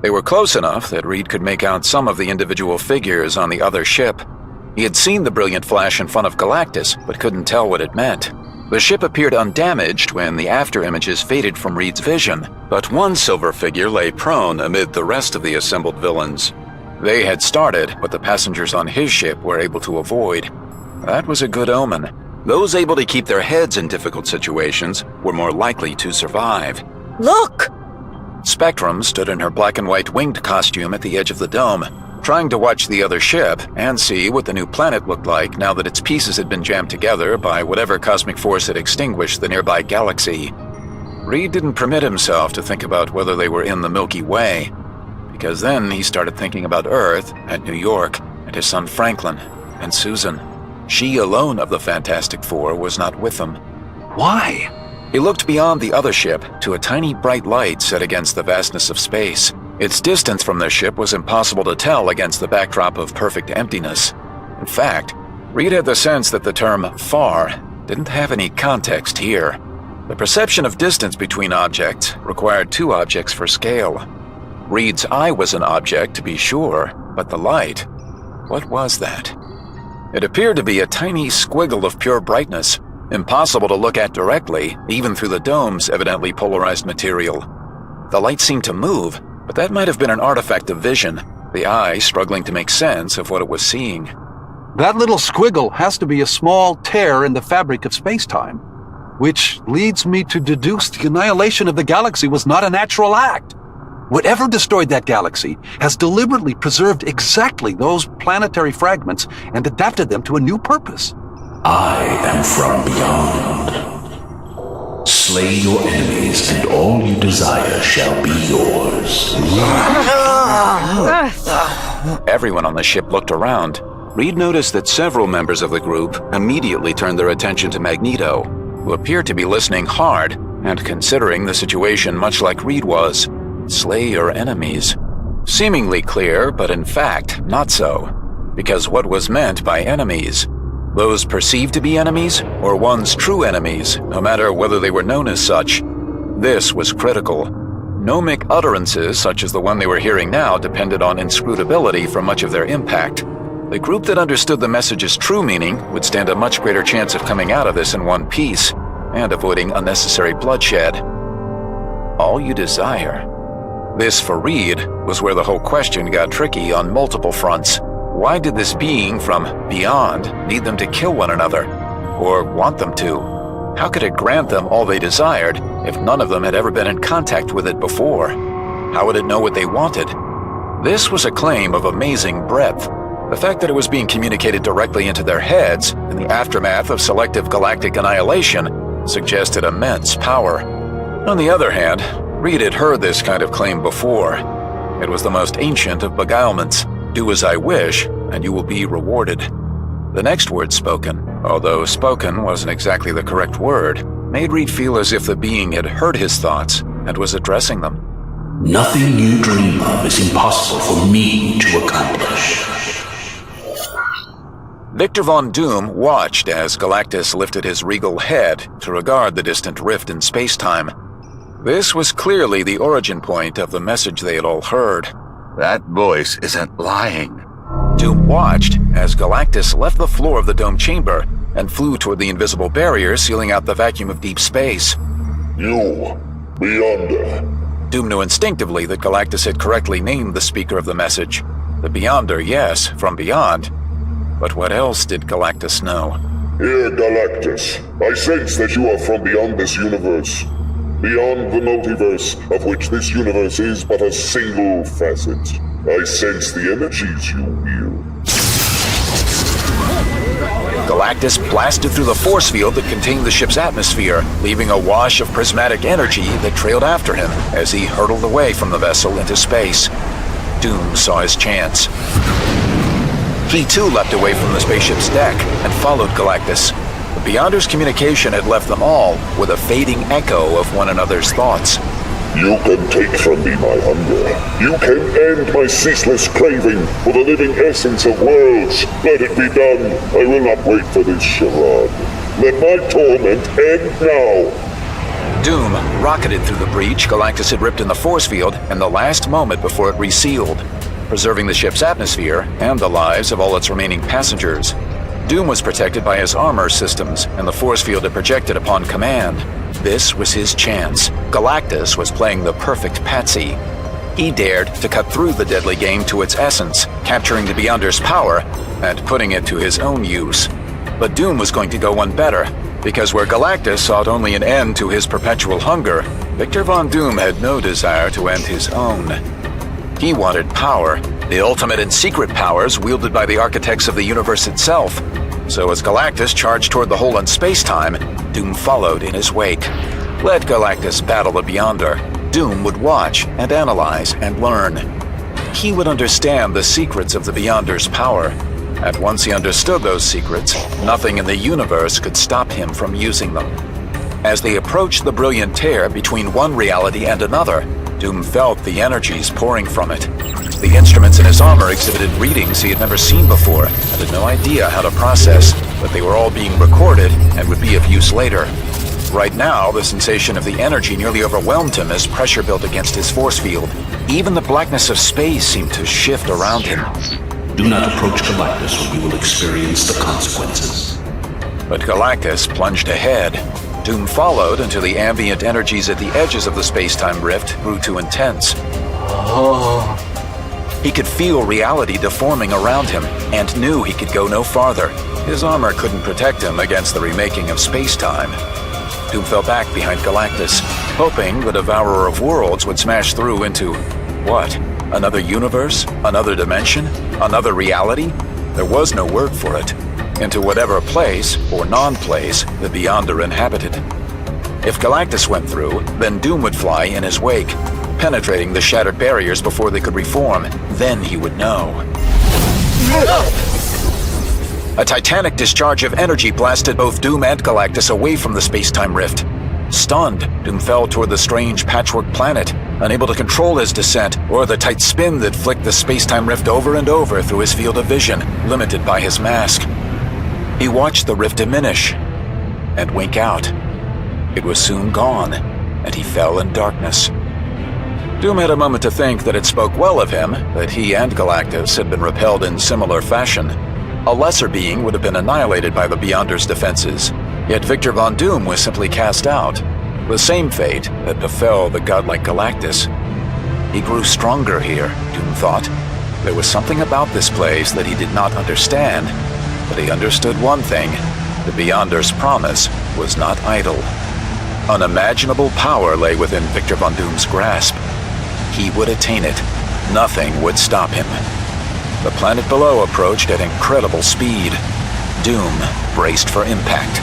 They were close enough that Reed could make out some of the individual figures on the other ship. He had seen the brilliant flash in front of Galactus, but couldn't tell what it meant. The ship appeared undamaged when the after-images faded from Reed's vision, but one silver figure lay prone amid the rest of the assembled villains. They had started what the passengers on his ship were able to avoid. That was a good omen. Those able to keep their heads in difficult situations were more likely to survive. Look! Spectrum stood in her black and white winged costume at the edge of the dome, trying to watch the other ship and see what the new planet looked like now that its pieces had been jammed together by whatever cosmic force had extinguished the nearby galaxy. Reed didn't permit himself to think about whether they were in the Milky Way, because then he started thinking about Earth and New York and his son Franklin and Susan. She alone of the Fantastic Four was not with them. Why? He looked beyond the other ship to a tiny bright light set against the vastness of space. Its distance from their ship was impossible to tell against the backdrop of perfect emptiness. In fact, Reed had the sense that the term far didn't have any context here. The perception of distance between objects required two objects for scale. Reed's eye was an object, to be sure, but the light, what was that? It appeared to be a tiny squiggle of pure brightness, impossible to look at directly, even through the dome's evidently polarized material. The light seemed to move, but that might have been an artifact of vision, the eye struggling to make sense of what it was seeing. That little squiggle has to be a small tear in the fabric of space-time, which leads me to deduce the annihilation of the galaxy was not a natural act. Whatever destroyed that galaxy has deliberately preserved exactly those planetary fragments and adapted them to a new purpose. I am from beyond. Slay your enemies, and all you desire shall be yours. Everyone on the ship looked around. Reed noticed that several members of the group immediately turned their attention to Magneto, who appeared to be listening hard and considering the situation much like Reed was. Slay your enemies. Seemingly clear, but in fact not so. Because what was meant by enemies? Those perceived to be enemies, or one's true enemies, no matter whether they were known as such? This was critical. Gnomic utterances, such as the one they were hearing now, depended on inscrutability for much of their impact. The group that understood the message's true meaning would stand a much greater chance of coming out of this in one piece, and avoiding unnecessary bloodshed. All you desire. This, for Reed, was where the whole question got tricky on multiple fronts. Why did this being from beyond need them to kill one another? Or want them to? How could it grant them all they desired if none of them had ever been in contact with it before? How would it know what they wanted? This was a claim of amazing breadth. The fact that it was being communicated directly into their heads in the aftermath of selective galactic annihilation suggested immense power. On the other hand, Reed had heard this kind of claim before. It was the most ancient of beguilements. Do as I wish, and you will be rewarded. The next word spoken, although spoken wasn't exactly the correct word, made Reed feel as if the being had heard his thoughts and was addressing them. Nothing you dream of is impossible for me to accomplish. Victor Von Doom watched as Galactus lifted his regal head to regard the distant rift in space-time. This was clearly the origin point of the message they had all heard. That voice isn't lying. Doom watched as Galactus left the floor of the dome chamber and flew toward the invisible barrier sealing out the vacuum of deep space. You, Beyonder. Doom knew instinctively that Galactus had correctly named the speaker of the message. The Beyonder, yes, from beyond. But what else did Galactus know? Here, Galactus, I sense that you are from beyond this universe. Beyond the multiverse, of which this universe is but a single facet. I sense the energies you wield. Galactus blasted through the force field that contained the ship's atmosphere, leaving a wash of prismatic energy that trailed after him as he hurtled away from the vessel into space. Doom saw his chance. He too leapt away from the spaceship's deck and followed Galactus. The Beyonder's communication had left them all with a fading echo of one another's thoughts. You can take from me my hunger. You can end my ceaseless craving for the living essence of worlds. Let it be done. I will not wait for this charade. Let my torment end now. Doom rocketed through the breach Galactus had ripped in the force field in the last moment before it resealed, preserving the ship's atmosphere and the lives of all its remaining passengers. Doom was protected by his armor systems and the force field it projected upon command. This was his chance. Galactus was playing the perfect patsy. He dared to cut through the deadly game to its essence, capturing the Beyonder's power and putting it to his own use. But Doom was going to go one better, because where Galactus sought only an end to his perpetual hunger, Victor Von Doom had no desire to end his own. He wanted power, the ultimate and secret powers wielded by the architects of the universe itself. So as Galactus charged toward the hole in space-time, Doom followed in his wake. Let Galactus battle the Beyonder. Doom would watch and analyze and learn. He would understand the secrets of the Beyonder's power. And once he understood those secrets, nothing in the universe could stop him from using them. As they approached the brilliant tear between one reality and another, Doom felt the energies pouring from it. The instruments in his armor exhibited readings he had never seen before and had no idea how to process, but they were all being recorded and would be of use later. Right now, the sensation of the energy nearly overwhelmed him as pressure built against his force field. Even the blackness of space seemed to shift around him. Do not approach Galactus or you will experience the consequences. But Galactus plunged ahead. Doom followed until the ambient energies at the edges of the space-time rift grew too intense. He could feel reality deforming around him and knew he could go no farther. His armor couldn't protect him against the remaking of space-time. Doom fell back behind Galactus, hoping the Devourer of Worlds would smash through into... what? Another universe? Another dimension? Another reality? There was no word for it. Into whatever place, or non-place, the Beyonder inhabited. If Galactus went through, then Doom would fly in his wake, penetrating the shattered barriers before they could reform. Then he would know. A titanic discharge of energy blasted both Doom and Galactus away from the space-time rift. Stunned, Doom fell toward the strange patchwork planet, unable to control his descent or the tight spin that flicked the space-time rift over and over through his field of vision, limited by his mask. He watched the rift diminish and wink out. It was soon gone, and he fell in darkness. Doom had a moment to think that it spoke well of him that he and Galactus had been repelled in similar fashion. A lesser being would have been annihilated by the Beyonder's defenses, yet Victor Von Doom was simply cast out. The same fate that befell the godlike Galactus. He grew stronger here, Doom thought. There was something about this place that he did not understand, but he understood one thing: the Beyonder's promise was not idle. Unimaginable power lay within Victor Von Doom's grasp. He would attain it. Nothing would stop him. The planet below approached at incredible speed. Doom braced for impact.